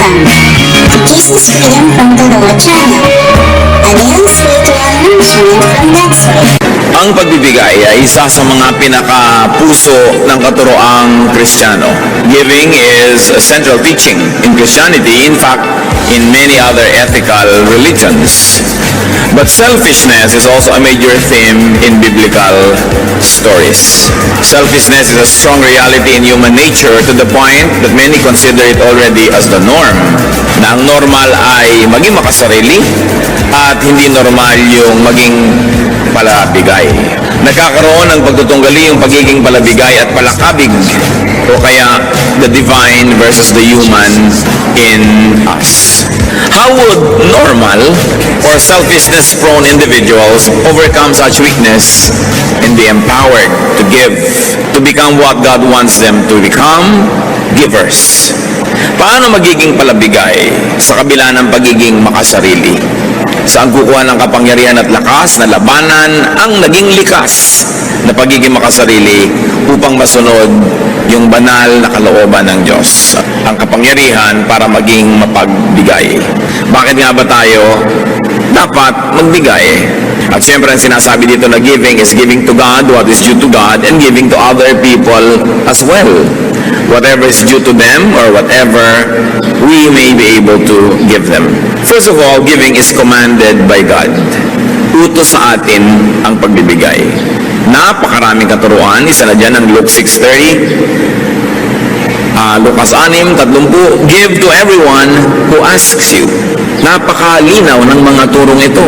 welcome to Jesus Freedom from the Lord channel, a daily spiritual nourishment from God's Word. Ang pagbibigay ay isa sa mga pinaka-puso ng katuroang Kristiyano. Giving is a central teaching in Christianity, in fact, in many other ethical religions. But selfishness is also a major theme in biblical stories. Selfishness is a strong reality in human nature to the point that many consider it already as the norm. Na ang normal ay maging makasarili at hindi normal yung maging palabigay. Nagkakaroon ng pagtutunggali yung pagiging palabigay at palakabig o kaya the divine versus the human in us. How would normal or selfishness-prone individuals overcome such weakness and be empowered to give, to become what God wants them to become? Givers. Paano magiging palabigay sa kabila ng pagiging makasarili? Saan kukuha ng kapangyarihan at lakas na labanan ang naging likas na pagiging makasarili upang masunod yung banal na kalooban ng Diyos? Ang kapangyarihan para maging mapagbigay. Bakit nga ba tayo dapat magbigay? At syempre, ang sinasabi dito na giving is giving to God what is due to God and giving to other people as well. Whatever is due to them or whatever we may be able to give them. First of all, giving is commanded by God. Utos sa atin ang pagbibigay. Napakaraming katuruan. Isa na dyan ang Luke 6:30. Lucas 6:30. Give to everyone who asks you. Napakalinaw ng mga turong ito.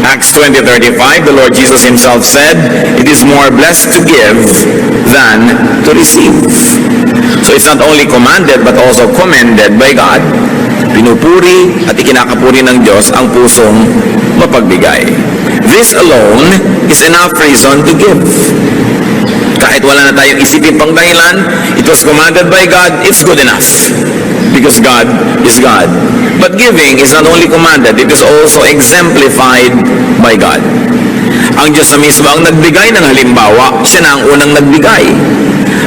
Acts 20:35, the Lord Jesus Himself said, it is more blessed to give than to receive. So it's not only commanded but also commended by God. Pinupuri at ikinakapuri ng Diyos ang pusong mapagbigay. This alone is enough reason to give. Kahit wala na tayong isipin pang dahilan, it was commanded by God, it's good enough. Because God is God. But giving is not only commanded, it is also exemplified by God. Ang Diyos na mismo ang nagbigay ng halimbawa, siya na ang unang nagbigay.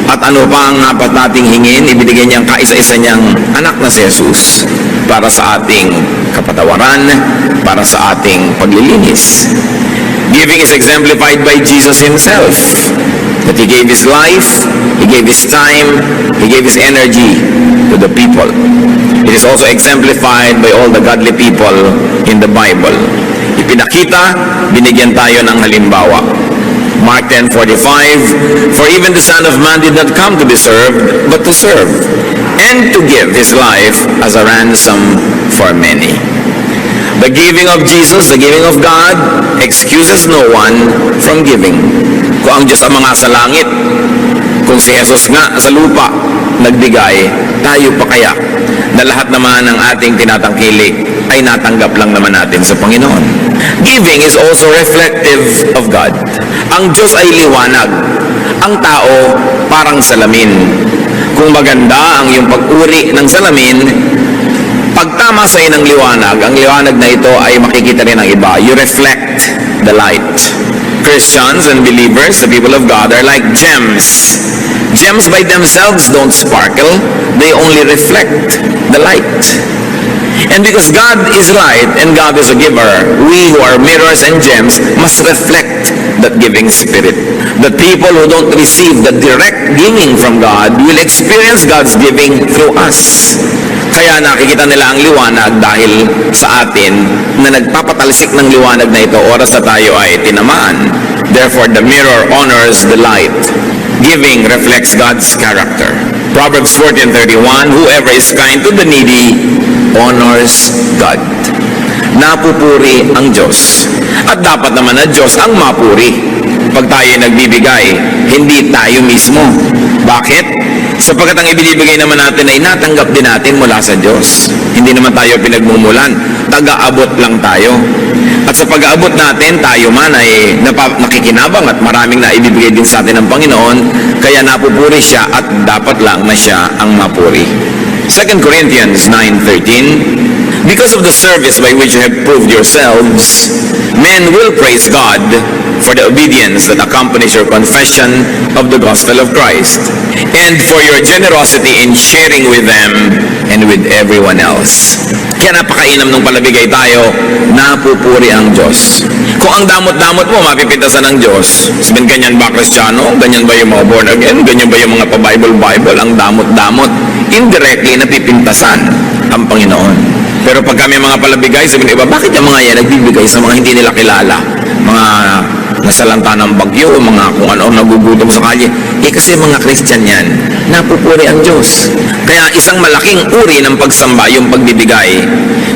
At ano pa ang dapat nating hingin, ibinigay niyang kaisa-isa niyang anak na si Jesus para sa ating kapatawaran, para sa ating paglilinis. Giving is exemplified by Jesus Himself. That He gave His life, He gave His time, He gave His energy to the people. It is also exemplified by all the godly people in the Bible. Ipinakita, binigyan tayo ng halimbawa. Mark 10:45, for even the Son of Man did not come to be served, but to serve, and to give His life as a ransom for many. The giving of Jesus, the giving of God, excuses no one from giving. Kung ang Diyos ang mga sa langit, kung si Jesus nga sa lupa nagbigay, tayo pa kaya na lahat naman ng ating tinatangkilik ay natanggap lang naman natin sa Panginoon. Giving is also reflective of God. Ang Diyos ay liwanag. Ang tao parang salamin. Kung maganda ang iyong pag-uri ng salamin, pag tama sa ng liwanag, ang liwanag na ito ay makikita rin ng iba. You reflect the light. Christians and believers, the people of God, are like gems. Gems by themselves don't sparkle. They only reflect the light. And because God is light and God is a giver, we who are mirrors and gems must reflect that giving spirit. The people who don't receive the direct giving from God will experience God's giving through us. Kaya nakikita nila ang liwanag dahil sa atin na nagpapatalsik ng liwanag na ito oras na tayo ay tinamaan. Therefore, the mirror honors the light. Giving reflects God's character. Proverbs 14:31, whoever is kind to the needy honors God. Napupuri ang Diyos. At dapat naman na Diyos ang mapuri. Pag tayo nagbibigay, hindi tayo mismo. Bakit? Sapagkat ang ibinibigay naman natin ay natanggap din natin mula sa Diyos. Hindi naman tayo pinagmumulan. Taga-abot lang tayo. At sa pag-aabot natin, tayo man ay nakikinabang at maraming na ibibigay din sa atin ng Panginoon, kaya napupuri siya at dapat lang na siya ang mapuri. 2 Corinthians 9:13, because of the service by which you have proved yourselves, men will praise God for the obedience that accompanies your confession of the gospel of Christ, and for your generosity in sharing with them and with everyone else. Kaya napakainam nung palabigay tayo, napupuri ang Diyos. Kung ang damot-damot mo, mapipintasan ng Diyos. Sabihin, ganyan ba Kristiyano? Ganyan ba yung mga born again? Ganyan ba yung mga pa-Bible? Ang damot-damot. Indirectly, napipintasan ang Panginoon. Pero pag kami mga palabigay, sabihin iba, bakit yung mga yan nagbibigay sa mga hindi nila kilala? Mga nasalanta ng bagyo, mga kung ano nagugutom sa kalye. Kasi mga Christian yan, napupuri ang Diyos. Kaya isang malaking uri ng pagsamba, yung pagbibigay.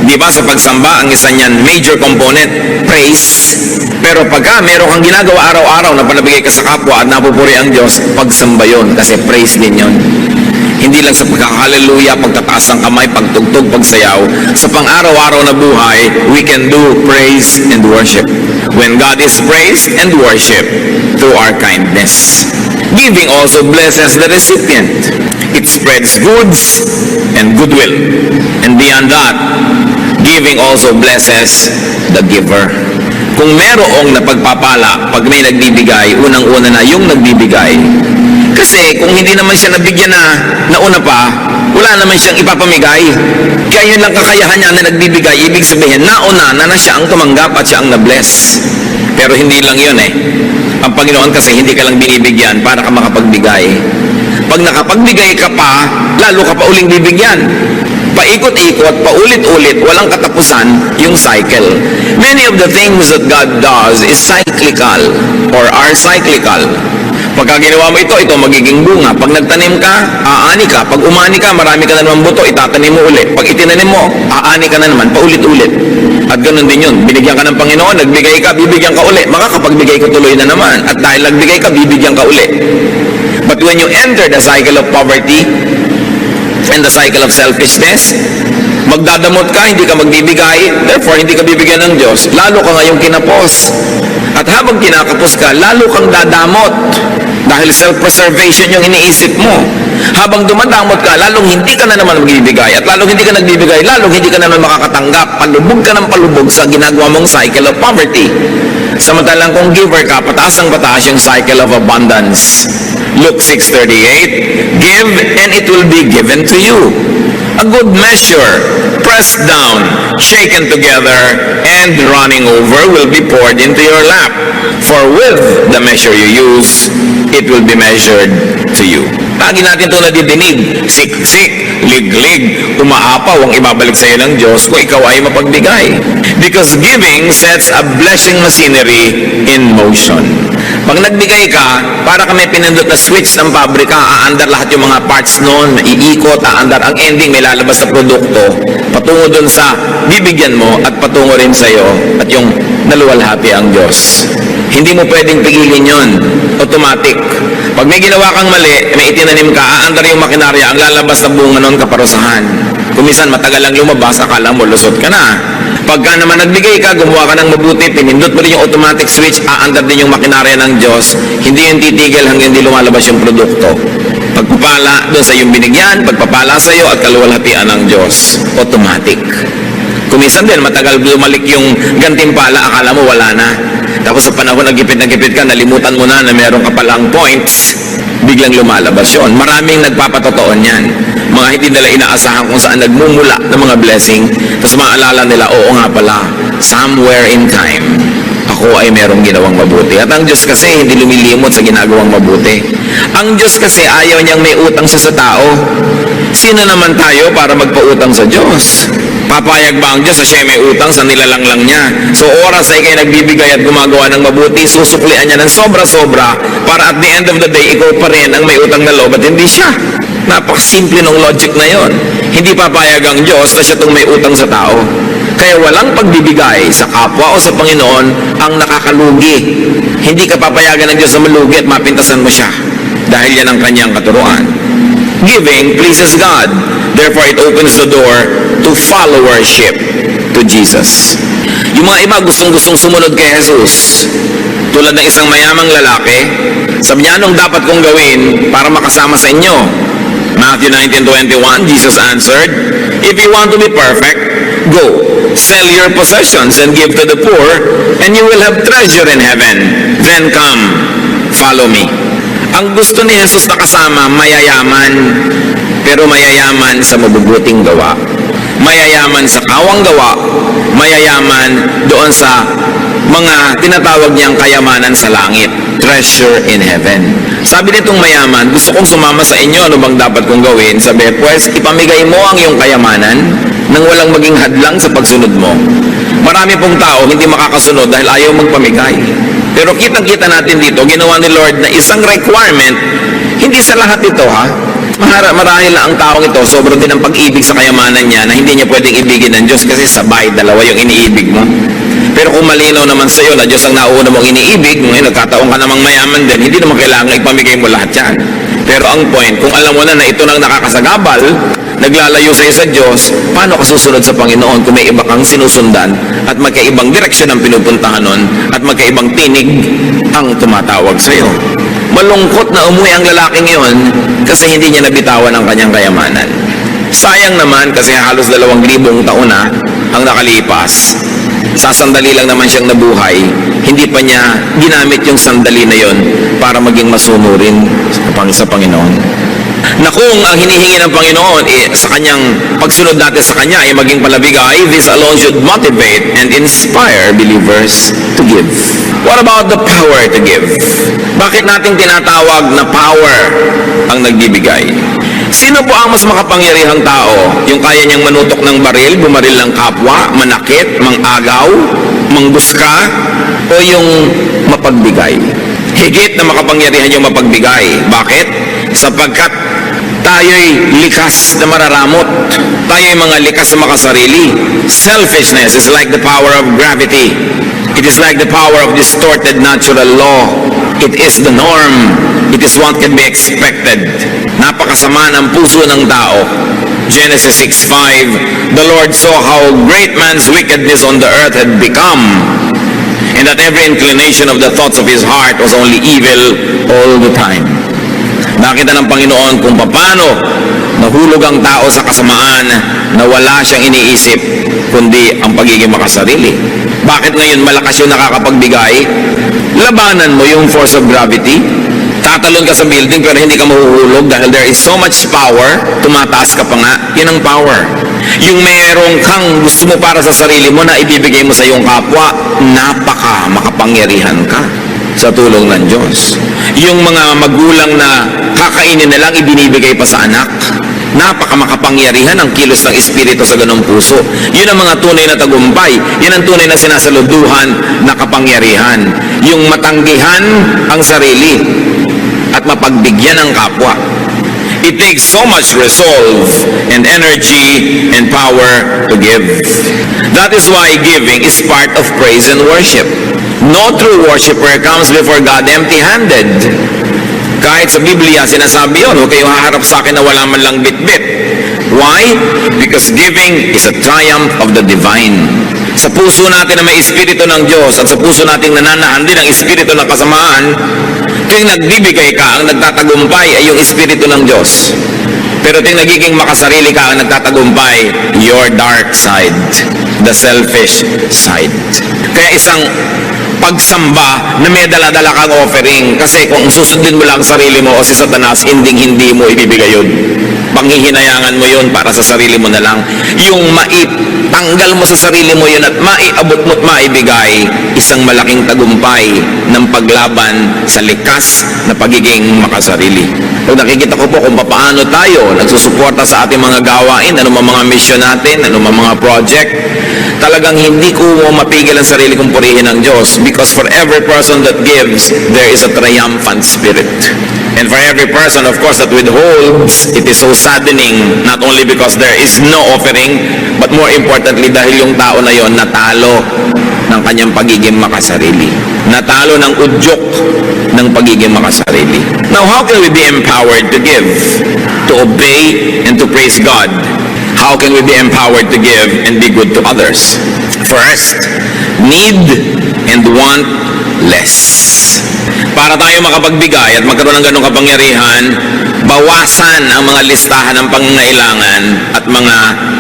Di ba sa pagsamba, ang isa niyan, major component, praise. Pero pagka meron kang ginagawa araw-araw na panabigay ka sa kapwa at napupuri ang Diyos, pagsamba yun, kasi praise din yun. Hindi lang sa pagkakaleluya, pagtataas ng kamay, pagtugtog, pagsayaw. Sa pang-araw-araw na buhay, we can do praise and worship. When God is praised and worship through our kindness. Giving also blesses the recipient. It spreads goods and goodwill. And beyond that, giving also blesses the giver. Kung merong napagpapala, pag may nagbibigay, unang-una na yung nagbibigay. Kasi kung hindi naman siya nabigyan na nauna pa, wala naman siyang ipapamigay. Kaya yun lang kakayahan niya na nagbibigay, ibig sabihin, nauna na siya ang tumanggap at siya ang na-bless. Pero hindi lang yun eh. Ang Panginoon kasi hindi ka lang binibigyan para ka makapagbigay. Pag nakapagbigay ka pa, lalo ka pa uling bibigyan. Paikot-ikot, paulit-ulit, walang katapusan yung cycle. Many of the things that God does is cyclical or are cyclical. Pagka ginawa mo ito magiging bunga. Pag nagtanim ka, aani ka. Pag umani ka, marami ka na naman buto, itatanim mo ulit. Pag itinanim mo, aani ka na naman, paulit-ulit. At ganun din yun. Binigyan ka ng Panginoon, nagbigay ka, bibigyan ka ulit. Makakapagbigay ka tuloy na naman. At dahil nagbigay ka, bibigyan ka ulit. But when you enter the cycle of poverty and the cycle of selfishness, magdadamot ka, hindi ka magbibigay, therefore hindi ka bibigyan ng Diyos, lalo ka ngayong kinapos. At habang kinakapos ka, lalo kang dadamot dahil self-preservation yung iniisip mo. Habang dumadamot ka, lalong hindi ka na naman magbibigay. At lalong hindi ka nagbibigay, lalong hindi ka na naman makakatanggap. Palubog ka ng palubog sa ginagawa mong cycle of poverty. Samantalang kung giver ka, pataas ang pataas yung cycle of abundance. Luke 6:38, give and it will be given to you. A good measure, pressed down, shaken together, and running over will be poured into your lap. For with the measure you use, it will be measured to you. Lagi natin ito nadidinig, siksik, liglig, umaapaw ang ibabalik sa iyo ng Diyos kung ikaw ay mapagbigay. Because giving sets a blessing machinery in motion. Pag nagbigay ka, para ka may pinindot na switch ng pabrika, aandar lahat yung mga parts noon, iikot, aandar ang ending, may lalabas na produkto, patungo dun sa bibigyan mo at patungo rin sa iyo at yung naluwalhati ang Diyos. Hindi mo pwedeng pigilin yon, automatic. Pag may ginawa kang mali, may itinanim ka, aandar yung makinarya, ang lalabas na bunga noon kaparusahan. Kumisan matagal lang lumabas, akala mo lusot ka na. Pagka naman nagbigay ka, gumawa ka ng mabuti, pinindot mo rin yung automatic switch, aandar din yung makinarya ng Diyos, hindi yung titigil hanggang hindi lumalabas yung produkto. Pagpapala doon sa iyong binigyan, pagpapala sa iyo at kaluwalhatian ng Diyos. Automatic. Kumisan din, matagal lumalik yung gantimpala, akala mo wala na. Tapos sa panahon na gipit ka, nalimutan mo na meron ka palang points, biglang lumalabas yun. Maraming nagpapatotoo niyan. Mga hindi nila inaasahan kung saan nagmumula ng mga blessing. Tapos maalala nila, oo nga pala, somewhere in time, ako ay merong ginawang mabuti. At ang Diyos kasi hindi lumilimot sa ginagawang mabuti. Ang Diyos kasi ayaw niyang may utang siya sa tao. Sino naman tayo para magpautang sa Diyos? Papayag ba ang Diyos na siya may utang sa nilalanglang niya? So oras ay kayo nagbibigay at gumagawa ng mabuti, susuklian niya ng sobra-sobra para at the end of the day, ikaw pa rin ang may utang na loob at hindi siya. Napakasimple ng logic na yon. Hindi papayag ang Diyos na siya itong may utang sa tao. Kaya walang pagbibigay sa kapwa o sa Panginoon ang nakakalugi. Hindi ka papayagan ng Diyos na malugi at mapintasan mo siya. Dahil yan ang kanyang katuruan. Giving pleases God. Therefore, it opens the door to followership to Jesus. Yung mga iba gustong-gustong sumunod kay Jesus. Tulad ng isang mayamang lalaki, sabi niya, anong dapat kong gawin para makasama sa inyo? Matthew 19:21, Jesus answered, if you want to be perfect, go, sell your possessions and give to the poor, and you will have treasure in heaven. Then come, follow me. Ang gusto ni Jesus na kasama, mayayaman, pero mayayaman sa mabubuting gawa. Mayayaman sa kawang gawa, mayayaman doon sa mga tinatawag niyang kayamanan sa langit, treasure in heaven. Sabi nitong mayaman, gusto kong sumama sa inyo, ano bang dapat kong gawin? Sabi, pues, ipamigay mo ang iyong kayamanan nang walang maging hadlang sa pagsunod mo. Marami pong tao hindi makakasunod dahil ayaw magpamigay. Pero kitang-kita natin dito, ginawa ni Lord na isang requirement, hindi sa lahat ito ha, marahil na ang taong ito, sobrang din ang pag-ibig sa kayamanan niya na hindi niya pwedeng ibigin ng Diyos kasi sabay, dalawa yung iniibig mo. Pero kung malinaw naman sa iyo na Diyos ang nauuna mong iniibig, ngayon nagkataon ka namang mayaman din, hindi naman kailangan ipamigay mo lahat yan. Pero ang point, kung alam mo na ito nang nakakasagabal, naglalayo sa iyo sa Diyos, paano ka susunod sa Panginoon kung may iba kang sinusundan at magkaibang direksyon ang pinupuntahan nun at magkaibang tinig ang tumatawag sa iyo? Malungkot na umuwi ang lalaking iyon kasi hindi niya nabitawan ang kanyang kayamanan. Sayang naman kasi halos 2,000 taon na ang nakalipas. Sasandali lang naman siyang nabuhay, hindi pa niya ginamit yung sandali na yon para maging masunurin sa Panginoon. Na kung ang hinihingi ng Panginoon sa kanyang pagsunod natin sa kanya ay maging palabigay, this alone should motivate and inspire believers to give. What about the power to give? Bakit natin tinatawag na power ang nagbibigay? Sino po ang mas makapangyarihang tao? Yung kaya niyang manutok ng baril, bumaril ng kapwa, manakit, mangagaw, mangbuska, o yung mapagbigay? Higit na makapangyarihan yung mapagbigay. Bakit? Sapagkat tayo'y likas na mararamot. Tayo'y mga likas na makasarili. Selfishness is like the power of gravity. It is like the power of distorted natural law. It is the norm. It is what can be expected. Napakasama ng puso ng tao. Genesis 6:5, the Lord saw how great man's wickedness on the earth had become, and that every inclination of the thoughts of his heart was only evil all the time. Nakita ng Panginoon kung paano nahulog ang tao sa kasamaan na wala siyang iniisip kundi ang pagiging makasarili. Bakit ngayon malakas yung nakakapagbigay? Labanan mo yung force of gravity. Tatalon ka sa building pero hindi ka mahuhulog dahil there is so much power, tumataas ka pa nga, yun ang power. Yung merong kang gusto mo para sa sarili mo na ibibigay mo sa iyong kapwa, napaka makapangyarihan ka sa tulong ng Diyos. Yung mga magulang na kakainin na lang ibinibigay pa sa anak, napaka makapangyarihan ang kilos ng Espiritu sa ganong puso. Yun ang mga tunay na tagumpay. Yun ang tunay na sinasaluduhan na kapangyarihan. Yung matanggihan ang sarili at mapagbigyan ang kapwa. It takes so much resolve and energy and power to give. That is why giving is part of praise and worship. No true worshiper comes before God empty-handed. Kahit sa Biblia, sinasabi yun, huwag kayong haharap sa akin na wala man lang bit-bit. Why? Because giving is a triumph of the divine. Sa puso natin na may Espiritu ng Diyos at sa puso nating nananahan din ang Espiritu ng kasamaan, tuwing nagbibigay ka, ang nagtatagumpay ay yung Espiritu ng Diyos. Pero tuwing nagiging makasarili ka, ang nagtatagumpay, your dark side, the selfish side. Kaya isang pagsamba na may dala-dala kang offering. Kasi kung susundin mo lang sarili mo o si Satanas, hindi mo ibibigay yun. Panghihinayangan mo yun para sa sarili mo na lang. Yung maitanggal mo sa sarili mo yun at maiabot mo at maibigay, isang malaking tagumpay ng paglaban sa likas na pagiging makasarili. Pag nakikita ko po kung paano tayo nagsusuporta sa ating mga gawain, mga mission natin, mga project, talagang hindi ko mapigil ang sarili kong purihin ng Diyos because for every person that gives, there is a triumphant spirit. And for every person, of course, that withholds, it is so saddening, not only because there is no offering, but more importantly, dahil yung tao na yon natalo ng kanyang pagiging makasarili. Natalo ng udyok ng pagiging makasarili. Now, how can we be empowered to give, to obey, and to praise God? How can we be empowered to give and be good to others? First, need and want less. Para tayo makapagbigay at magkaroon ng ganong kapangyarihan, bawasan ang mga listahan ng pangangailangan at mga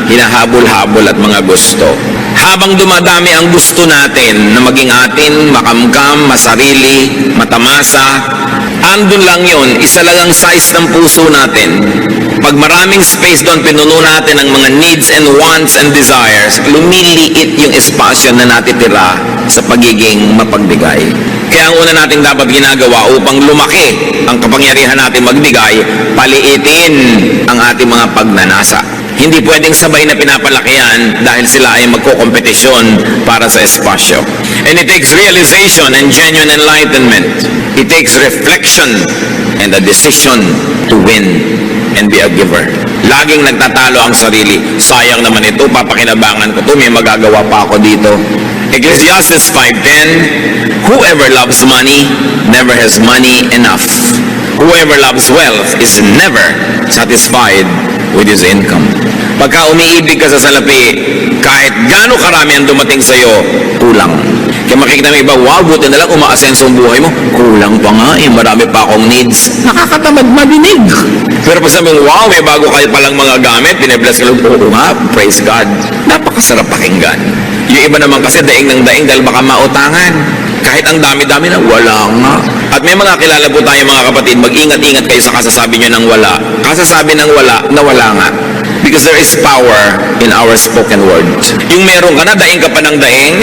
hinahabol-habol at mga gusto. Habang dumadami ang gusto natin na maging atin, makamkam, masarili, matamasa, andun lang yun, isa lang ang size ng puso natin. Pag maraming space doon, pinuno natin ang mga needs and wants and desires, lumiliit yung espasyo na natitira sa pagiging mapagbigay. Kaya ang una nating dapat ginagawa upang lumaki ang kapangyarihan natin magbigay, paliitin ang ating mga pagnanasa. Hindi pwedeng sabay na pinapalakihan dahil sila ay magkokompetisyon para sa espasyo. And it takes realization and genuine enlightenment. It takes reflection and a decision to win and be a giver. Laging nagtatalo ang sarili. Sayang naman ito, papakinabangan ko ito, may magagawa pa ako dito. Ecclesiastes 5:10, whoever loves money never has money enough. Whoever loves wealth is never satisfied with his income. Pagka umiibig ka sa salapi, kahit gaano karami ang dumating sa'yo, kulang. Kaya makikita mo iba, wow, buti na lang umaasenso ang buhay mo. Kulang pa nga, marami pa akong needs. Nakakatamad madinig. Pero pag sabi mo, wow, may bago kayo palang mga gamit, binibless ka lang, oo nga, praise God. Napakasarap pakinggan. Yung iba naman kasi daing ng daing dahil baka mautangan. Kahit ang dami-dami na, wala nga. At may mga kilala po tayo mga kapatid, mag-ingat-ingat kayo sa kasasabi nyo ng wala. Kasasabi ng wala, na wala nga. Because there is power in our spoken word. Yung meron ka na, daing ka pa ng daing,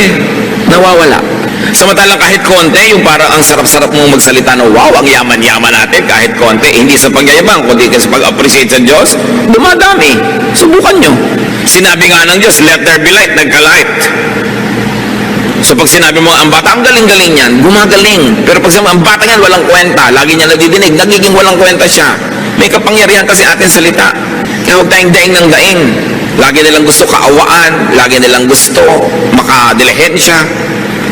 nawawala. Samantalang kahit konti, yung parang ang sarap-sarap mong magsalita na, wow, ang yaman-yaman natin, kahit konti, hindi sa pagyayabang, kundi sa pag-appreciate sa Diyos, dumadami. Subukan nyo. Sinabi nga ng Diyos, let there be light, nagka-light. So pag sinabi mo, ang bata, ang galing-galing yan, gumagaling. Pero pag sabi, ang bata yan, walang kwenta, lagi niya nadidinig, nagiging walang kwenta siya. May kapangyarihan kasi ating salita. Kaya huwag tayong daing ng daing. Lagi nilang gusto kaawaan, lagi nilang gusto makadilihensya.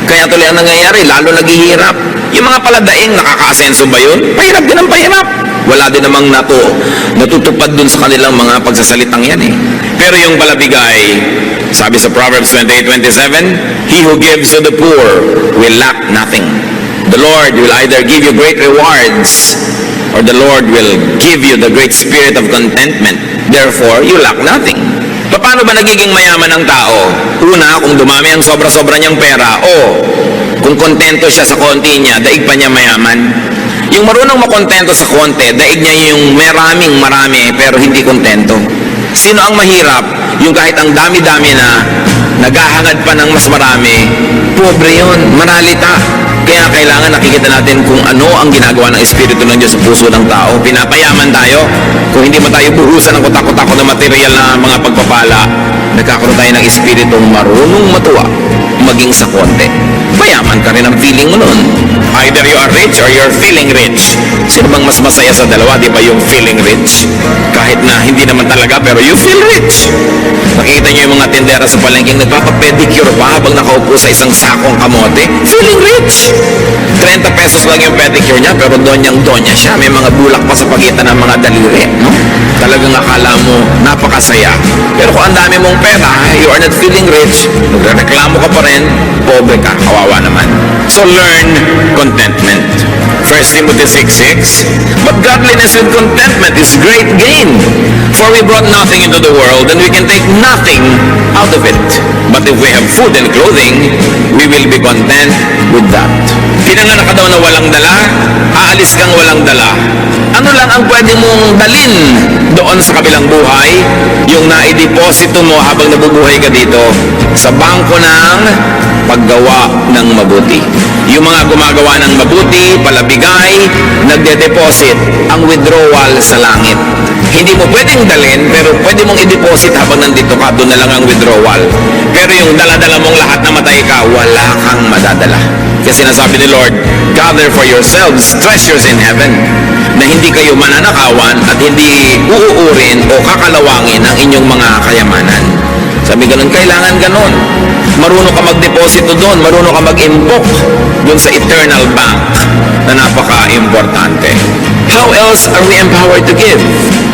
Kaya tuloy ang nangyayari, lalo naghihirap. Yung mga paladaing, nakaka-asenso ba yun? Pahirap din ang pahirap. Wala din namang natutupad dun sa kanilang mga pagsasalitang yan eh. Pero yung palabigay, sabi sa Proverbs 28:27, he who gives to the poor will lack nothing. The Lord will either give you great rewards or the Lord will give you the great spirit of contentment. Therefore, you lack nothing. Paano ba nagiging mayaman ang tao? Una, kung dumami ang sobra-sobra niyang pera o kung kontento siya sa konti niya, daig pa niya mayaman. Yung marunong makontento sa konti, daig niya yung marami pero hindi kontento. Sino ang mahirap? Yung kahit ang dami-dami na naghahangad pa ng mas marami, pobre yun, manalita. Kaya kailangan nakikita natin kung ano ang ginagawa ng Espiritu ng Diyos sa puso ng tao. Pinapayaman tayo. Kung hindi mo tayo buhusan ng kutak-kutak na material na mga pagpapala, nagkakaroon tayo ng Espiritong marunong matuwa, maging sa konti. Mayaman ka rin ang feeling mo nun. Either you are rich or you're feeling rich. Sino bang mas masaya sa dalawa? Di ba yung feeling rich? Kahit na hindi naman talaga, pero you feel rich. Nakikita niyo yung mga tindera sa palengking nagpapapedicure pa habang nakaupo sa isang sakong kamote. Feeling rich. 30 pesos lang yung pedicure niya, pero donyang-donya siya. May mga bulak pa sa pagitan ng mga daliri. No? Talagang akala mo, napakasaya. Pero kung ang dami mong pera, you are not feeling rich, nagreklamo ka pa rin, pobre ka, kawawa naman. So learn contentment. 1 Timothy 6:6, but godliness with contentment is great gain. For we brought nothing into the world, and we can take nothing out of it. But if we have food and clothing, we will be content with that. Pinanganak ka daw na walang dala, aalis kang walang dala. Ano lang ang pwede mong dalin doon sa kabilang buhay? Yung naideposito mo habang nabubuhay ka dito sa bangko ng paggawa ng mabuti. Yung mga gumagawa ng mabuti, palabigay, nagde-deposit ang withdrawal sa langit. Hindi mo pwedeng dalhin, pero pwede mong i-deposit habang nandito ka, doon na lang ang withdrawal. Pero yung dala-dala mong lahat na matay ka, wala kang madadala. Kasi sinasabi ni Lord, gather for yourselves treasures in heaven, na hindi kayo mananakawan at hindi uuurin o kakalawangin ang inyong mga kayamanan. Sabi ganun, kailangan ganun. Marunong ka mag-deposito doon, marunong ka mag-impok doon sa eternal bank na napaka-importante. How else are we empowered to give?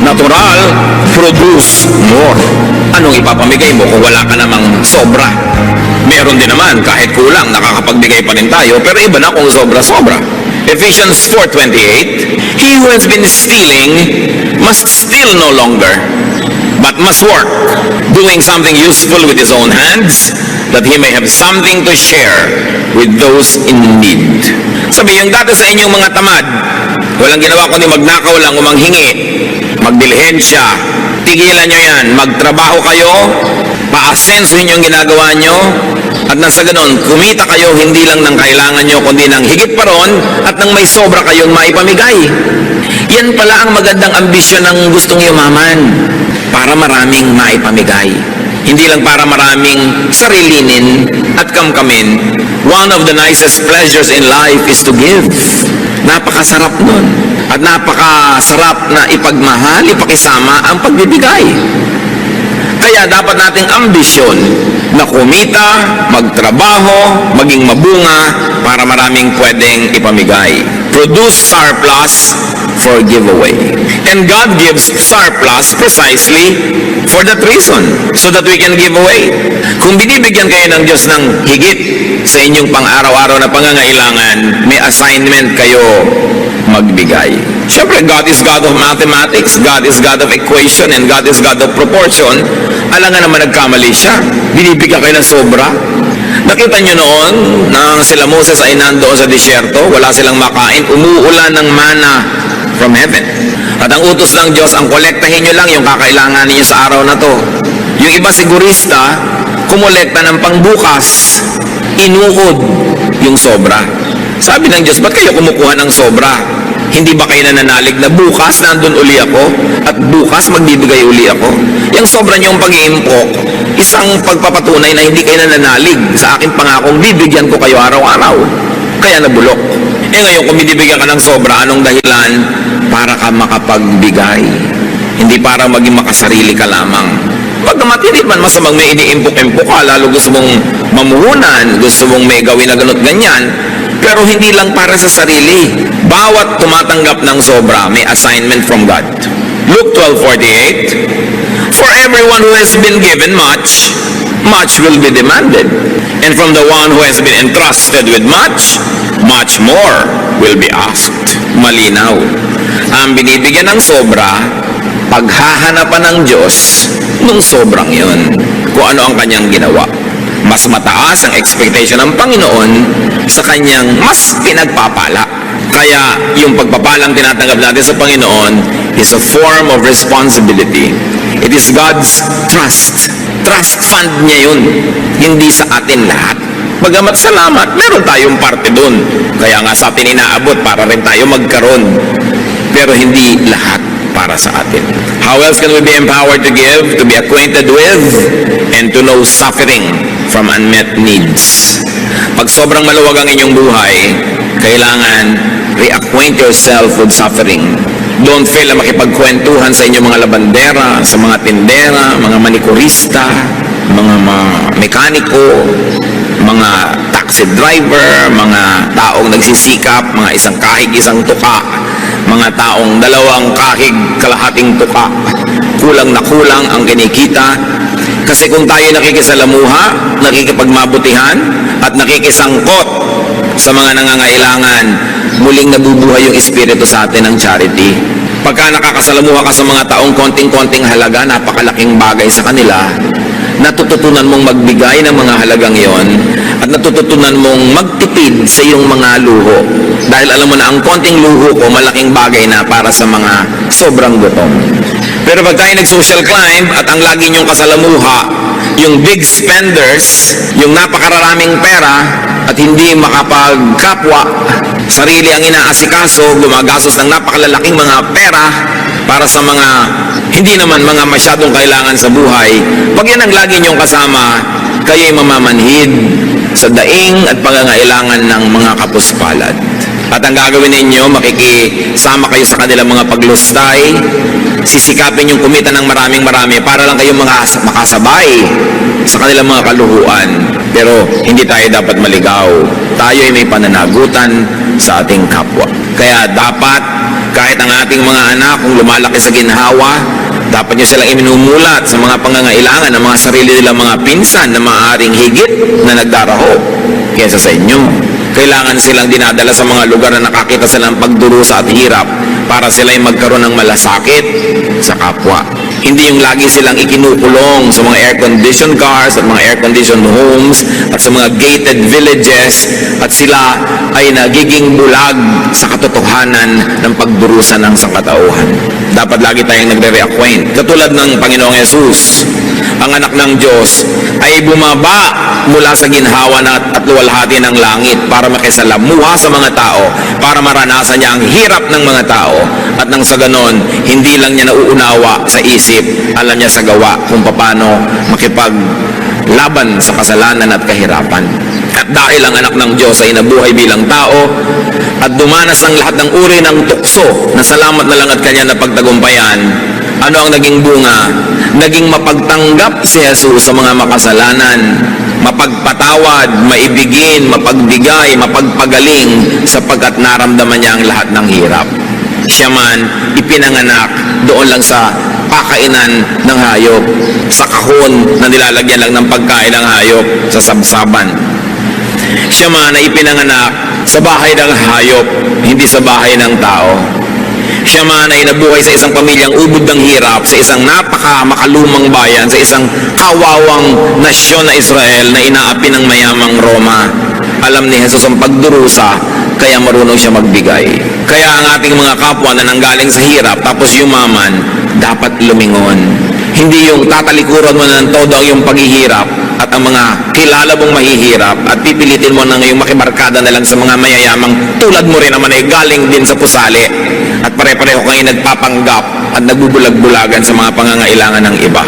Natural, produce more. Anong ipapamigay mo kung wala ka namang sobra? Meron din naman, kahit kulang, nakakapagbigay pa rin tayo, pero iba na kung sobra-sobra. Ephesians 4:28, he who has been stealing must steal no longer, but must work, doing something useful with his own hands, that he may have something to share with those in need. Sabi, yung dati sa inyong mga tamad, walang ginawa kundi magnakaw lang o manghingi, magdilihensya, tigilan nyo yan, magtrabaho kayo, paasensuhin yung ginagawa nyo, at nang sa ganon, kumita kayo hindi lang ng kailangan nyo, kundi ng higit pa ron, at nang may sobra kayong maipamigay. Yan pala ang magandang ambisyon ng gustong yumaman, para maraming maipamigay. Hindi lang para maraming sarilinin at kamkamin. One of the nicest pleasures in life is to give. Napakasarap nun. At napakasarap na ipagmahal, ipakisama ang pagbibigay. Kaya dapat nating ambisyon na kumita, magtrabaho, maging mabunga para maraming pwedeng ipamigay. Produce surplus for giveaway. And God gives surplus precisely for that reason, so that we can give away. Kung binibigyan kayo ng Diyos ng higit sa inyong pang-araw-araw na pangangailangan, may assignment kayo magbigay. Siyempre, God is God of mathematics, God is God of equation, and God is God of proportion. Alam nga naman nagkamali siya. Binibigyan kayo ng sobra. Nakita nyo noon na sila Moses ay nandoon sa disyerto, wala silang makain, umuulan ng mana from heaven. At ang utos ng Diyos, ang kolektahin nyo lang yung kakailangan ninyo sa araw na to. Yung iba sigurista, kumolekta ng pangbukas, inuod yung sobra. Sabi ng Diyos, ba't kayo kumukuha ng sobra? Hindi ba kayo nananalig na bukas nandun uli ako at bukas magbibigay uli ako? Yung sobra niyong pag-iimpok, isang pagpapatunay na hindi kayo nananalig sa aking pangakong bibigyan ko kayo araw-araw. Kaya nabulok. Ngayon kung binibigyan ka ng sobra, anong dahilan? Para ka makapagbigay. Hindi para maging makasarili ka lamang. Pagkamat hindi man masamang may iniimpok-impok ka, lalo gusto mong mamuhunan, gusto mong may gawin na ganot ganyan, pero hindi lang para sa sarili. Bawat tumatanggap ng sobra, may assignment from God. Luke 12:48, for everyone who has been given much, much will be demanded. And from the one who has been entrusted with much, much more will be asked. Malinaw. Ang binibigyan ng sobra, paghahanapan ng Diyos nung sobrang yun. Kung ano ang kanyang ginawa. Mas mataas ang expectation ng Panginoon sa kanyang mas pinagpapala. Kaya yung pagpapalang tinatanggap natin sa Panginoon is a form of responsibility. It is God's trust. Trust fund niya yun. Hindi sa atin lahat. Bagamat salamat, meron tayong parte dun. Kaya nga sa atin inaabot para rin tayo magkaroon. Pero hindi lahat para sa atin. How else can we be empowered to give, to be acquainted with, and to know suffering from unmet needs? Pag sobrang maluwag ang inyong buhay, kailangan reacquaint yourself with suffering. Don't fail na makipagkwentuhan sa inyong mga labandera, sa mga tindera, mga manikurista, mga mekaniko, mga taxi driver, mga taong nagsisikap, mga isang kahig, isang tuka, mga taong dalawang kahig, kalahating tuka, kulang na kulang ang kinikita. Kasi kung tayo nakikisalamuha, nakikipagmabutihan, at nakikisangkot sa mga nangangailangan, muling nabubuhay yung espiritu sa atin ng charity. Pagka nakakasalamuha ka sa mga taong konting-konting halaga, napakalaking bagay sa kanila, natututunan mong magbigay ng mga halagang yon at natututunan mong magtipid sa iyong mga luho. Dahil alam mo na ang konting luho ko, malaking bagay na para sa mga sobrang gutom. Pero pag tayo nag-social climb at ang lagi niyong kasalamuha, yung big spenders, yung napakaraming pera at hindi makapagkapwa, sarili ang inaasikaso, gumagastos ng napakalalaking mga pera para sa mga hindi naman mga masyadong kailangan sa buhay, pag yan ang lagi niyong kasama, kayo'y mamamanhid sa daing at pangangailangan ng mga kapuspalad. At ang gagawin ninyo, makikisama kayo sa kanilang mga paglustay, sisikapin yung kumita ng maraming-marami para lang kayong makasabay sa kanilang mga kaluhuan. Pero hindi tayo dapat maligaw. Tayo ay may pananagutan sa ating kapwa. Kaya dapat, kahit ang ating mga anak, kung lumalaki sa ginhawa, dapat nyo silang iminumulat sa mga pangangailangan ng mga sarili nilang mga pinsan na maaaring higit na nagdaraho kaysa sa inyo. Kailangan silang dinadala sa mga lugar na nakakita silang pagdurusa at hirap para sila'y magkaroon ng malasakit sa kapwa. Hindi yung lagi silang ikinukulong sa mga air-conditioned cars at mga air-conditioned homes at sa mga gated villages at sila ay nagiging bulag sa katotohanan ng pagdurusa ng sangkatauhan. Dapat lagi tayong nagre-reacquaint. Katulad ng Panginoong Yesus, ang anak ng Diyos ay bumaba mula sa ginhawa at luwalhati ng langit para makisalamuha sa mga tao, para maranasan niya ang hirap ng mga tao at nang sa ganon, hindi lang niya nauunawa sa isip, alam niya sa gawa kung paano makipaglaban sa kasalanan at kahirapan. At dahil ang anak ng Diyos ay nabuhay bilang tao at dumanas ng lahat ng uri ng tukso na salamat na lang at kanya na pagtagumpayan, ano ang naging bunga? Naging mapagtanggap si Jesus sa mga makasalanan, mapagpatawad, maibigin, mapagbigay, mapagpagaling sapagkat naramdaman niya ang lahat ng hirap. Siya man ipinanganak doon lang sa pakainan ng hayop, sa kahon na nilalagyan lang ng pagkain ng hayop, sa sabsaban. Siya man ay ipinanganak sa bahay ng hayop, hindi sa bahay ng tao. Siya man ay nabuhay sa isang pamilyang ubod ng hirap, sa isang napaka-makalumang bayan, sa isang kawawang nasyon na Israel na inaapi ng mayamang Roma. Alam ni Jesus ang pagdurusa, kaya marunong siya magbigay. Kaya ang ating mga kapwa na nanggaling sa hirap tapos yumaman, dapat lumingon. Hindi yung tatalikuran mo na ng todo ang iyong paghihirap at ang mga kilala mong mahihirap at pipilitin mo na ngayong makibarkada na lang sa mga mayayamang tulad mo rin naman ay galing din sa pusali at pare-pareho kayo nagpapanggap at nagbubulag-bulagan sa mga pangangailangan ng iba.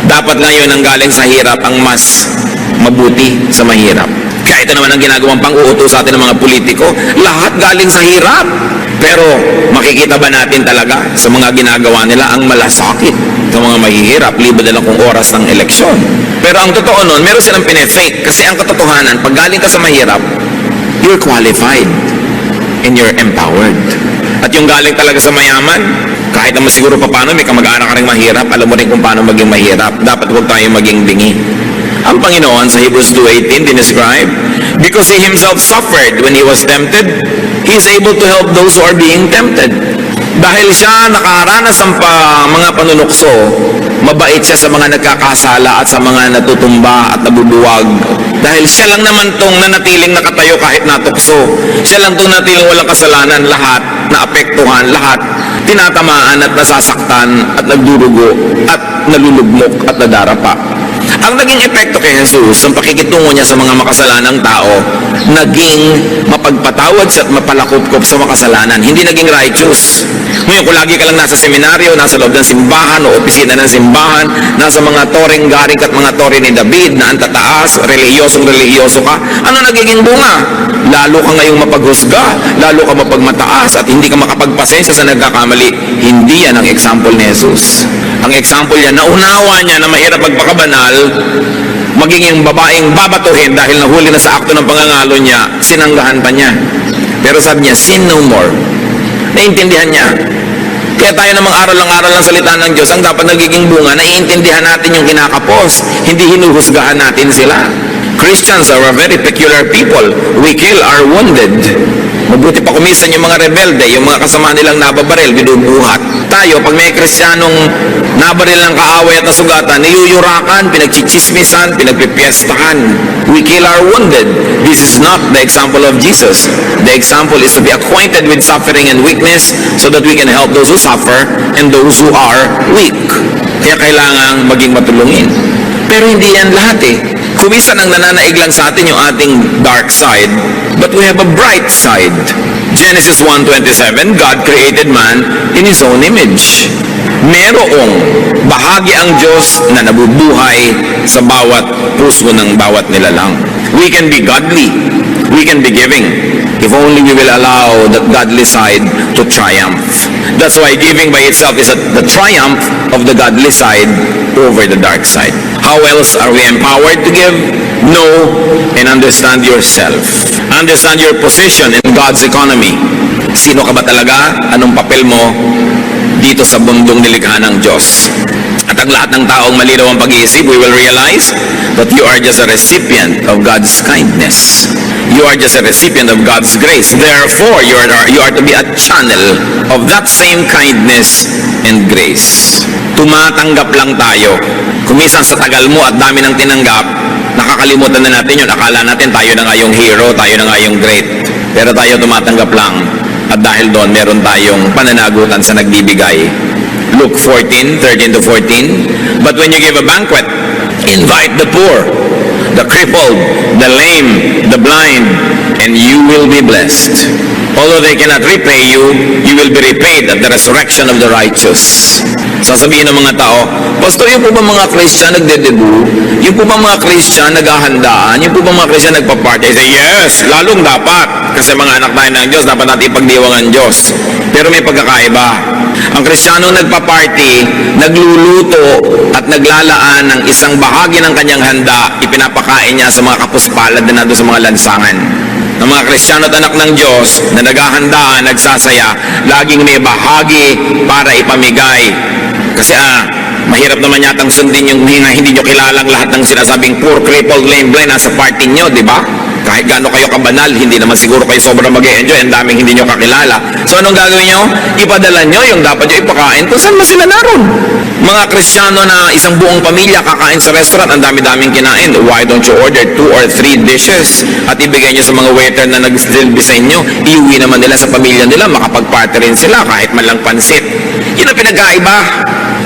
Dapat ngayon ang galing sa hirap ang mas mabuti sa mahirap. Kaya ito naman ang ginagawang pang-uutos sa atin ng mga politiko, lahat galing sa hirap. Pero makikita ba natin talaga sa mga ginagawa nila ang malasakit sa mga mahihirap, liban na lang kung oras ng eleksyon? Pero ang totoo nun, meron silang pinefake kasi ang katotohanan, pag galing ka sa mahirap, you're qualified and you're empowered. At yung galing talaga sa mayaman, kahit naman siguro pa paano, may kamag-anak ka rin mahirap, alam mo rin kung paano maging mahirap. Dapat huwag tayong maging bingi. Ang Panginoon sa Hebrews 2:18 dinescribe, because He Himself suffered when He was tempted, He is able to help those who are being tempted. Dahil siya nakaranas ng mga panunukso, mabait siya sa mga nagkakasala at sa mga natutumba at nabubuwag. Dahil siya lang naman tong nanatiling nakatayo kahit natukso. Siya lang tong nanatiling walang kasalanan, lahat naapektuhan, lahat tinatamaan at nasasaktan at nagdurugo at nalulugmok at nadarapa. Ang naging epekto kay Jesus, ang pakikitungo niya sa mga makasalanang tao, naging mapagpatawad siya at mapalakop-kop sa makasalanan. Hindi naging righteous. Ngayon, kung lagi ka lang nasa seminaryo, nasa loob ng simbahan o opisina ng simbahan, nasa mga toring garing at mga tore ni David na ang tataas, relihiyosong-relihiyoso ka, ano nagiging bunga? Lalo ka ngayong mapaghusga, lalo ka mapagmataas at hindi ka makapagpasensya sa nagkakamali. Hindi yan ang example ni Jesus. Ang example niya, naunawa niya na mahirap magpakabanal, maging yung babaeng babatuhin dahil nahuli na sa akto ng pangangalo niya, sinanggahan pa niya. Pero sabi niya, sin no more. Naintindihan niya. Kaya tayo namang aral ng salita ng Diyos, ang dapat nagiging bunga, naiintindihan natin yung kinakapos, hindi hinuhusgahan natin sila. Christians are a very peculiar people. We kill our wounded. Mabuti pa kumisan yung mga rebelde, yung mga kasama nilang nababaril, binubuhat. Tayo, pag may Kristiyanong nabaril ng kaaway at nasugatan, niyuyurakan, pinagchichismisan, pinagpipiestahan. We kill our wounded. This is not the example of Jesus. The example is to be acquainted with suffering and weakness so that we can help those who suffer and those who are weak. Kaya kailangan maging matulungin. Pero hindi yan lahat eh. Kumisan ang nananaig lang sa atin yung ating dark side, but we have a bright side. Genesis 1:27, God created man in His own image. Merong bahagi ang Diyos na nabubuhay sa bawat puso ng bawat nilalang. We can be godly. We can be giving. If only we will allow that godly side to triumph. That's why giving by itself is the triumph of the godly side over the dark side. How else are we empowered to give? Know and understand yourself. Understand your position in God's economy. Sino ka ba talaga? Anong papel mo dito sa mundong nilikha ng Diyos? At At ang lahat ng taong malinaw ang pag-iisip, we will realize that you are just a recipient of God's kindness. You are just a recipient of God's grace. Therefore, you are to be a channel of that same kindness and grace. Tumatanggap lang tayo. Kumisan sa tagal mo at dami ng tinanggap, nakakalimutan na natin yun. Akala natin tayo na nga yung hero, tayo na nga yung great. Pero tayo tumatanggap lang. At dahil doon, meron tayong pananagutan sa nagbibigay. Luke 14, 13 to 14. But when you give a banquet, invite the poor, the crippled, the lame, the blind, and you will be blessed. Although they cannot repay you, you will be repaid at the resurrection of the righteous. Sasabihin ng mga tao, Pastor, yung po ba mga Christian nagdedebu? Yung po ba mga Christian naghahandaan? Yung po ba mga Christian nagpa-party? I say, yes, lalong dapat. Kasi mga anak tayo ng Diyos, dapat natin ipagdiwang ang Diyos. Pero may pagkakaiba. Ang Kristiyano nagpa-party, nagluluto at naglalaan ng isang bahagi ng kanyang handa, ipinapakain niya sa mga kapuspalad na nandun sa mga lansangan. Ng mga Kristiyano at anak ng Diyos na naghahandaan, nagsasaya, laging may bahagi para ipamigay. Kasi mahirap naman yatang sundin yung hindi nyo kilalang lahat ng sinasabing poor, crippled, lame, blind nasa party nyo, di ba? Kahit gaano kayo kabanal, hindi naman siguro kayo sobrang mag-e-enjoy, ang daming hindi nyo kakilala. So anong gagawin nyo? Ipadala nyo yung dapat nyo ipakain kung saan sila naroon. Mga Kristiyano na isang buong pamilya kakain sa restaurant, ang dami-daming kinain. Why don't you order 2 or 3 dishes at ibigay nyo sa mga waiter na nag-silbi sa inyo? Iuwi naman nila sa pamilya nila, makapag-party rin sila kahit man lang pansit. Yun ang pinagkaiba.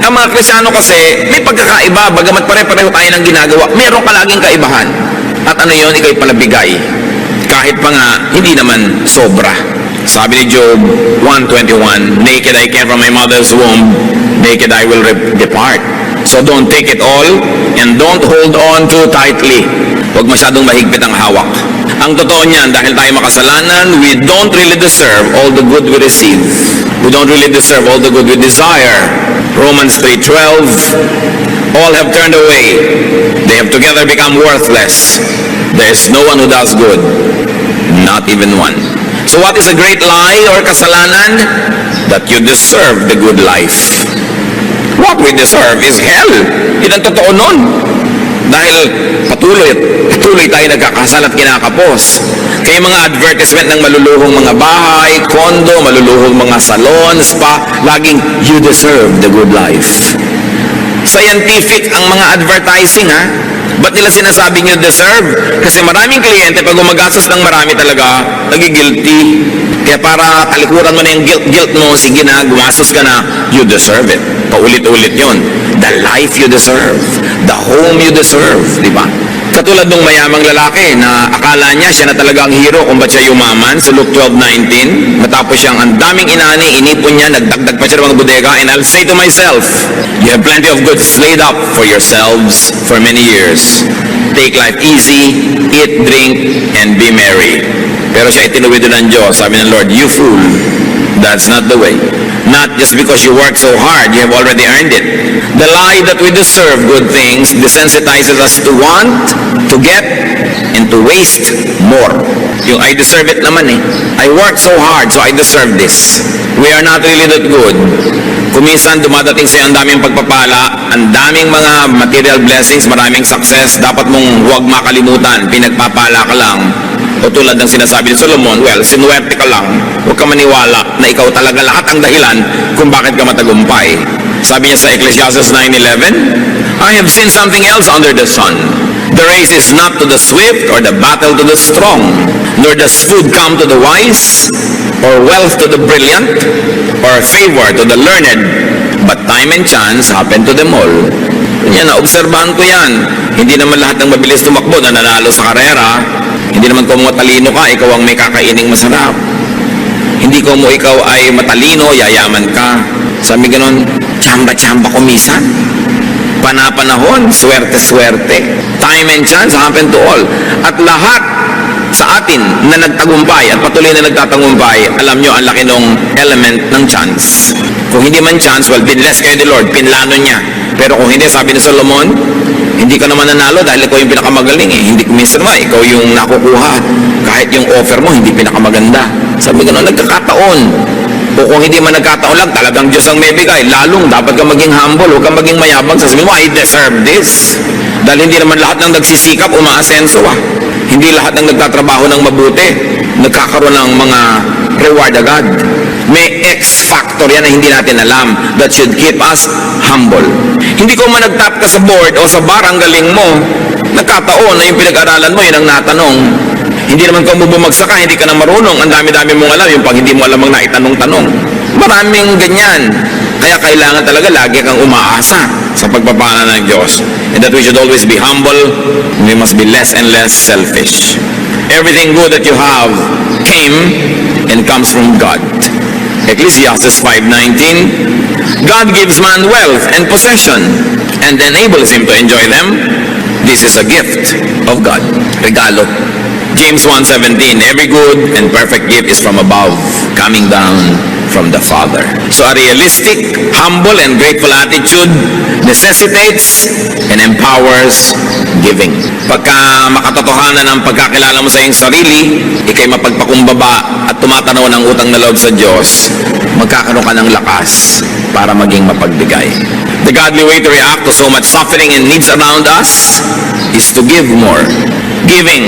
Ang mga Kristiyano kasi, may pagkakaiba, bagamat pare-pareho tayo ng ginagawa, meron ka laging kaibahan. At ano yun, ikaw'y palabigay. Kahit pa nga, hindi naman sobra. Sabi ni Job 1:21, naked I came from my mother's womb, naked I will depart. So don't take it all and don't hold on too tightly. Huwag masyadong mahigpit ang hawak. Ang totoo niyan, dahil tayo makasalanan, we don't really deserve all the good we receive. We don't really deserve all the good we desire. Romans 3:12, all have turned away. They have together become worthless. There is no one who does good, not even one. So what is a great lie or kasalanan? That you deserve the good life. What we deserve is hell. Yun ang totoo nun. Dahil patuloy tayo nagkakasal at kinakapos. Kaya mga advertisement ng maluluhong mga bahay, kondo, maluluhong mga salon, spa, laging, you deserve the good life. Scientific ang mga advertising, ha? Ba't nila sinasabing you deserve? Kasi maraming kliyente, pag gumagastos ng marami talaga, nagigilty. Kaya para talikuran mo na yung guilt mo, sige na, gumastos ka na, you deserve it. Paulit-ulit yon. The life you deserve. The home you deserve. Di ba? Katulad ng mayamang lalaki na akala niya siya na talaga ang hero kung ba't siya yumaman sa Luke 12:19. Matapos siyang ang daming inani, inipon niya, nagdagdag pa siya ng mga bodega, and I'll say to myself, you have plenty of goods laid up for yourselves for many years. Take life easy, eat, drink, and be merry. Pero siya itinuwid ng Diyos. Sabi ng Lord, you fool, that's not the way. Not just because you work so hard, you have already earned it. The lie that we deserve good things desensitizes us to want, to get, and to waste more. Yung I deserve it naman eh. I work so hard, so I deserve this. We are not really that good. Kuminsan dumadating sa'yo ang daming pagpapala, ang daming mga material blessings, maraming success. Dapat mong huwag makalimutan, pinagpapala ka lang. O tulad ng sinasabi ni Solomon, well, sinuwerte ka lang, huwag ka maniwala na ikaw talaga lahat ang dahilan kung bakit ka matagumpay. Sabi niya sa Ecclesiastes 9:11, I have seen something else under the sun. The race is not to the swift or the battle to the strong, nor does food come to the wise, or wealth to the brilliant, or favor to the learned, but time and chance happen to them all. Yan, naobserbahan ko yan. Hindi naman lahat ng mabilis tumakbo na nanalo sa karera. Hindi naman kung matalino ka, ikaw ang may kakaining masarap. Hindi kung ikaw ay matalino, yayaman ka. Sabi ganon, tsamba-tsamba kumisan. Panapanahon, swerte-swerte. Time and chance happen to all. At lahat sa atin na nagtagumpay at patuloy na nagtatagumpay, alam nyo, ang laki ng element ng chance. Kung hindi man chance, well, binless kayo ni Lord, pinlano niya. Pero kung hindi, sabi ni Solomon, hindi ka naman nanalo dahil ikaw yung pinakamagaling eh. Hindi minsan naman, ikaw yung nakukuha. Kahit yung offer mo, hindi pinakamaganda. Sabi ko na, nagkakataon. O kung hindi man nagkataon lang, talagang Diyos ang may bigay, lalong dapat ka maging humble, huwag ka maging mayabang. Sasabihin mo, I deserve this. Dahil hindi naman lahat ng nagsisikap umaasenso Hindi lahat ng nagtatrabaho ng mabuti, nagkakaroon ng mga reward agad. May X factor yan na hindi natin alam that should keep us humble. Hindi ko man nagtap ka sa board o sa bar, ang galing mo, nagkataon na yung pinag-aralan mo, yun ang natanong. Hindi naman kung bumagsak ka, hindi ka na marunong, ang dami-dami mong alam, yung pag hindi mo alam ang naitanong-tanong. Maraming ganyan. Kaya kailangan talaga lagi kang umaasa sa pagpapala ng Diyos. And that we should always be humble, we must be less and less selfish. Everything good that you have came and comes from God. Ecclesiastes 5:19, God gives man wealth and possession and enables him to enjoy them. This is a gift of God. Regalo. James 1:17, every good and perfect gift is from above, coming down from the Father. So a realistic, humble, and grateful attitude necessitates and empowers giving. Pagka makatotohanan ang pagkakilala mo sa iyong sarili, ikay mapagpakumbaba at tumatanaw ng utang na loob sa Diyos, magkakaroon ka ng lakas para maging mapagbigay. The godly way to react to so much suffering and needs around us is to give more. Giving,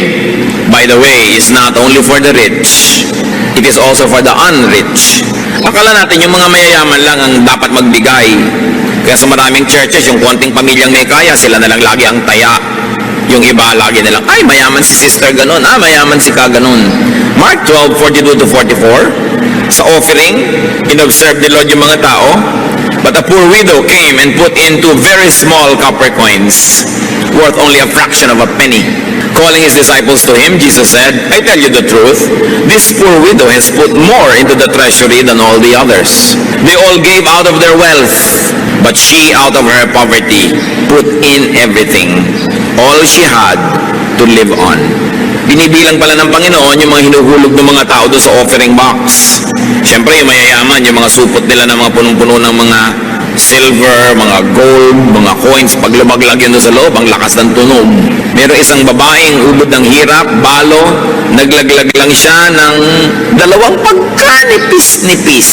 by the way, is not only for the rich, it is also for the unrich. Akala natin yung mga mayayaman lang ang dapat magbigay. Kaya sa maraming churches, yung konting pamilyang may kaya, sila na lang lagi ang taya. Yung iba lagi nilang, ay mayaman si sister ganon, mayaman si ka ganon. Mark 12:42-44, sa offering, inobserve ni Lord yung mga tao, but a poor widow came and put in 2 very small copper coins, worth only a fraction of a penny. Calling his disciples to him, Jesus said, I tell you the truth, this poor widow has put more into the treasury than all the others. They all gave out of their wealth, but she out of her poverty put in everything, all she had to live on. Binibilang pala ng Panginoon yung mga hinuhulog ng mga tao doon sa offering box. Siyempre yung mayayaman, yung mga supot nila ng mga punong-puno ng mga silver, mga gold, mga coins, pag lumaglag yun doon sa loob, ang lakas ng tunog. Meron isang babaeng ubod ng hirap, balo, naglaglag lang siya ng 2 pagkanipis-nipis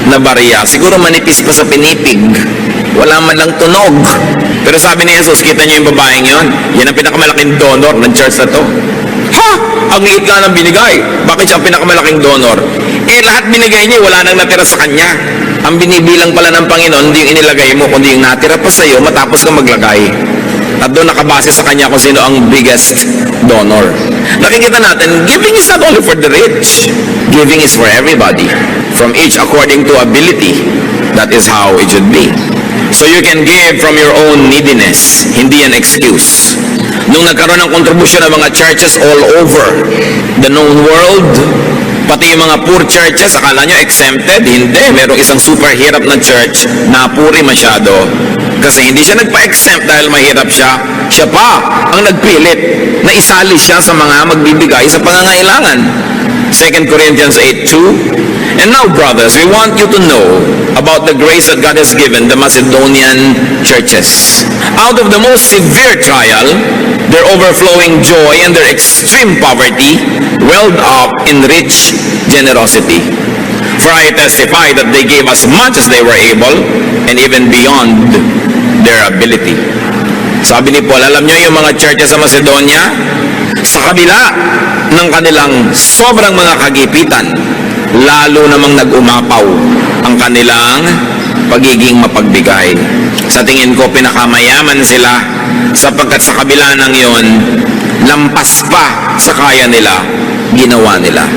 na barya. Siguro manipis pa sa pinipig. Wala man lang tunog. Pero sabi ni Jesus, kita niyo yung babaeng yon? Yan ang pinakamalaking donor ng church na to. Ha? Ang liit nga ng binigay. Bakit siya ang pinakamalaking donor? Lahat binigay niya, wala nang natira sa kanya. Ang binibilang pala ng Panginoon, hindi yung inilagay mo, kundi yung natira pa sa iyo matapos ka maglagay. At doon nakabase sa kanya kung sino ang biggest donor. Nakikita natin, giving is not only for the rich. Giving is for everybody. From each according to ability. That is how it should be. So you can give from your own neediness. Hindi an excuse. Nung nagkaroon ng kontribusyon ng mga churches all over the known world, pati yung mga poor churches, akala nyo exempted? Hindi. Merong isang super hirap na church na puri masyado. Kasi hindi siya nagpa-exempt dahil mahirap siya. Siya pa ang nagpilit na isali siya sa mga magbibigay sa pangangailangan. 2 Corinthians 8:2. And now, brothers, we want you to know about the grace that God has given the Macedonian churches. Out of the most severe trial, their overflowing joy and their extreme poverty welled up in rich generosity. For I testify that they gave as much as they were able and even beyond their ability. Sabi ni Paul, alam niyo yung mga churches sa Macedonia, sa kabila ng kanilang sobrang mga kagipitan, lalo namang nag-umapaw ang kanilang pagiging mapagbigay. Sa tingin ko, pinakamayaman sila sapagkat sa kabila ng yon, lampas pa sa kaya nila, ginawa nila.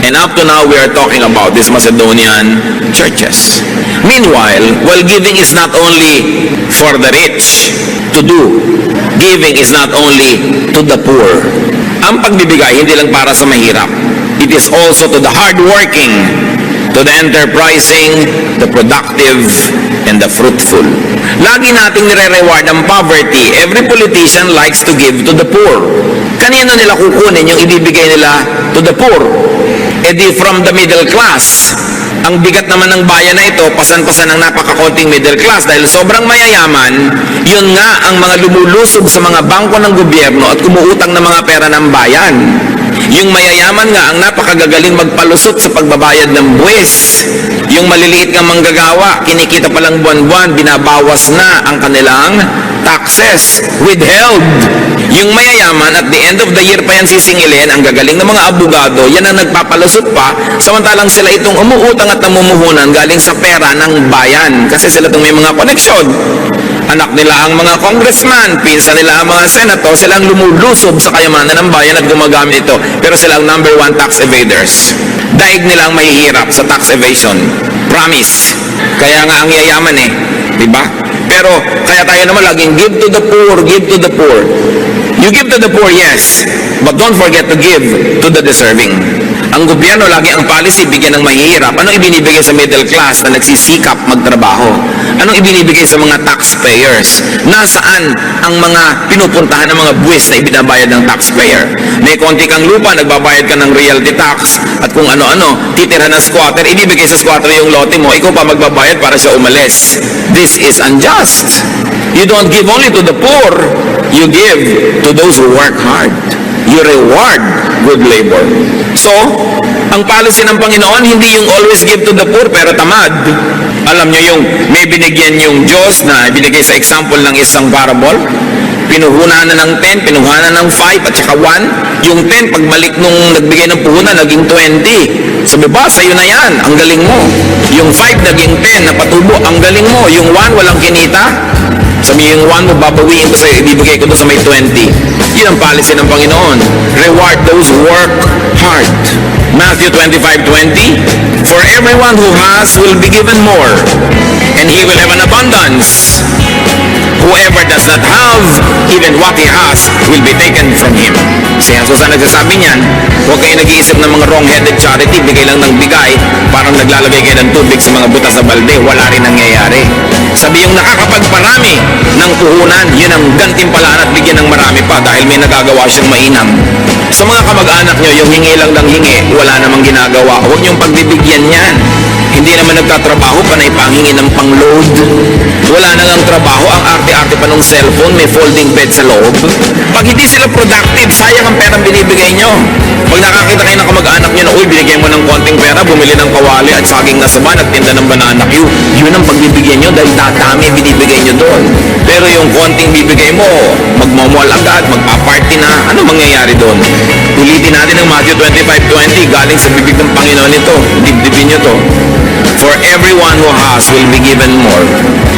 And up to now, we are talking about these Macedonian churches. Meanwhile, while giving is not only for the rich to do, giving is not only to the poor. Ang pagbibigay, hindi lang para sa mahirap. It is also to the hardworking, to the enterprising, the productive, and the fruitful. Lagi nating nire-reward ang poverty. Every politician likes to give to the poor. Kanino nila kukunin yung ibibigay nila to the poor? Di from the middle class. Ang bigat naman ng bayan na ito, pasan-pasan ng napakakonting middle class dahil sobrang mayayaman, yun nga ang mga lumulusob sa mga bangko ng gobyerno at kumuutang ng mga pera ng bayan. Yung mayayaman nga ang napakagagaling magpalusot sa pagbabayad ng buwis. Yung maliliit nga manggagawa, kinikita palang buwan-buwan, binabawas na ang kanilang taxes, withheld. Yung mayayaman, at the end of the year pa yan sisingilin, ang gagaling ng mga abogado, yan ang nagpapalusot pa, samantalang sila itong umuutang at namumuhunan galing sa pera ng bayan. Kasi sila itong may mga koneksyon. Anak nila ang mga congressman, pinsan nila ang mga senator, sila ang lumulusob sa kayamanan ng bayan at gumagamit ito. Pero sila ang number one tax evaders. Daig nila ang mahihirap sa tax evasion. Promise. Kaya nga ang yayaman eh. Diba? Pero kaya tayo naman laging give to the poor, give to the poor. You give to the poor, yes, but don't forget to give to the deserving. Ang gobyerno, lagi ang policy, bigyan ng mahihirap. Anong ibinibigay sa middle class na nagsisikap magtrabaho? Anong ibinibigay sa mga taxpayers? Nasaan ang mga pinupuntahan ng mga buwis na ibinabayad ng taxpayer? May konti kang lupa, nagbabayad ka ng realty tax, at kung ano-ano, titirhan ng squatter, ibibigay sa squatter yung lote mo, ikaw pa magbabayad para siya umalis. This is unjust. You don't give only to the poor, you give to those who work hard. You reward good labor. So, ang policy ng Panginoon, hindi yung always give to the poor pero tamad. Alam nyo yung may binigyan yung Diyos na binigay sa example ng isang parable, pinuhunan na ng 10, pinuhunan ng 5 at saka 1. Yung 10, pagbalik nung nagbigay ng puhunan, naging 20. Sabi ba, sa'yo na yan, ang galing mo. Yung 5, naging 10, napatubo, ang galing mo. Yung 1, walang kinita. Sabi yung 1 mo, babawiin ko sa'yo, ibibigay ko doon sa may 20. Yun ang policy ng Panginoon. Reward those who work hard. Matthew 25:20, for everyone who has will be given more, and he will have an abundance. Whoever does not have, even what he has will be taken from him. Si Jesus ang nagsasabi niyan, huwag kayo nag-iisip ng mga wrong-headed charity, bigay lang ng bigay, parang naglalagay kayo ng tubig sa mga butas sa balde, wala rin nangyayari. Sabi yung nakakapagparami ng puhunan, yun ang gantimpalaan at bigyan ng marami pa dahil may nagagawa siyang mainam. Sa mga kamag-anak nyo, yung hingi lang ng hingi, wala namang ginagawa. Huwag niyong pagbibigyan yan. Hindi naman nagtatrabaho, panay panghingi ng pang-load. Wala nang ang trabaho, ang arte-arte pa ng cellphone, may folding bed sa loob. Pag hindi sila productive, sayang ang perang binibigay nyo. Pag nakakita kayo ng kamag-anak nyo na, uy, binigay mo ng konting pera, bumili ng kawali at saging na saba, nagtinda ng banana Q, yun ang pagbibigyan nyo dahil tatami binibigay nyo doon. Pero yung konting bibigay mo, magmamall agad, magpa-party na, ano mangyayari doon? Ulitin natin ang Matthew 25:20, galing sa bibig ng Panginoon ito, dibdibin nyo to. For everyone who has will be given more,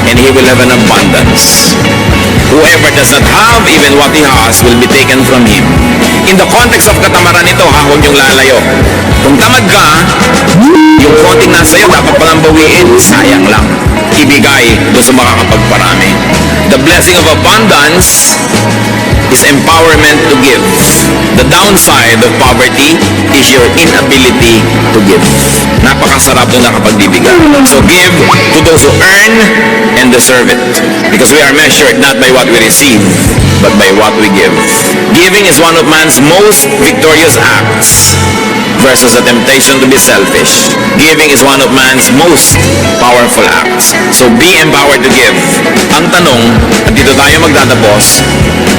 and he will have an abundance. Whoever does not have, even what he has, will be taken from him. In the context of katamaran ito, huwag niyong lalayo. Kung tamad ka, yung konting nasa iyo, dapat palang bawiin, sayang lang. Ibigay doon sa makakapagparami. The blessing of abundance is empowerment to give. The downside of poverty is your inability to give. Napakasarap nung nakapagbibigay. So give to those who earn and deserve it. Because we are measured not by what we receive, but by what we give. Giving is one of man's most victorious acts versus a temptation to be selfish. Giving is one of man's most powerful acts. So be empowered to give. Ang tanong, at dito tayo magtatapos,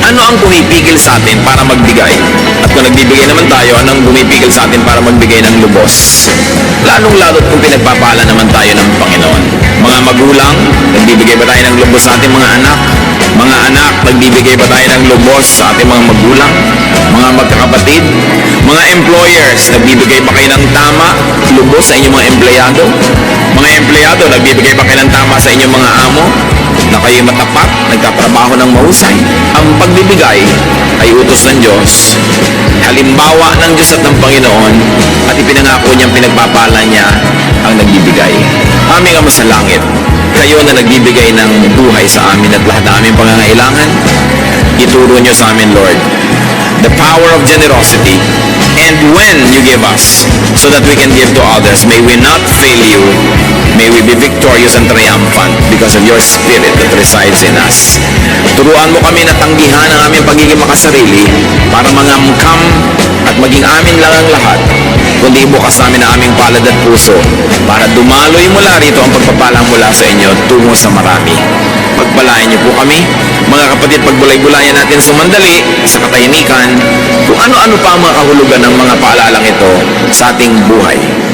ano ang pumipigil sa atin para magbigay? At kung nagbibigay naman tayo, ano ang pumipigil sa atin para magbigay ng lubos? Lalong-lalo kung pinagpapala naman tayo ng Panginoon. Mga magulang, nagbibigay ba tayo ng lubos sa ating mga anak? Mga anak, nagbibigay ba tayo ng lubos sa ating mga magulang? Mga magkakapatid? Mga employers, nagbibigay ba kayo ng tama, lubos sa inyong mga empleyado? Mga empleyado, nagbibigay ba kayo ng tama sa inyong mga amo? Na kayo matapat, nagtatrabaho ng mahusay? Ang pagbibigay ay utos ng Diyos, halimbawa ng Diyos at ng Panginoon, at ipinangako niyang pinagpapala niya ang nagbibigay. Aming Ama sa langit, kayo na nagbibigay ng buhay sa amin at lahat ng aming pangangailangan, ituro niyo sa amin, Lord, the power of generosity, and when you give us, so that we can give to others, may we not fail you, may we be victorious and triumphant because of your Spirit that resides in us. Turuan mo kami na tanggihan ang aming pagiging makasarili para mangamkam at maging amin lang ang lahat, kundi bukas namin ang aming palad at puso para dumaloy mula rito ang pagpapala mula sa inyo tungo sa marami. Pagpalain niyo po kami Mga kapatid, pagbulay-bulayan natin sumandali sa katahimikan kung ano-ano pa ang mga kahulugan ng mga paalalang ito sa ating buhay.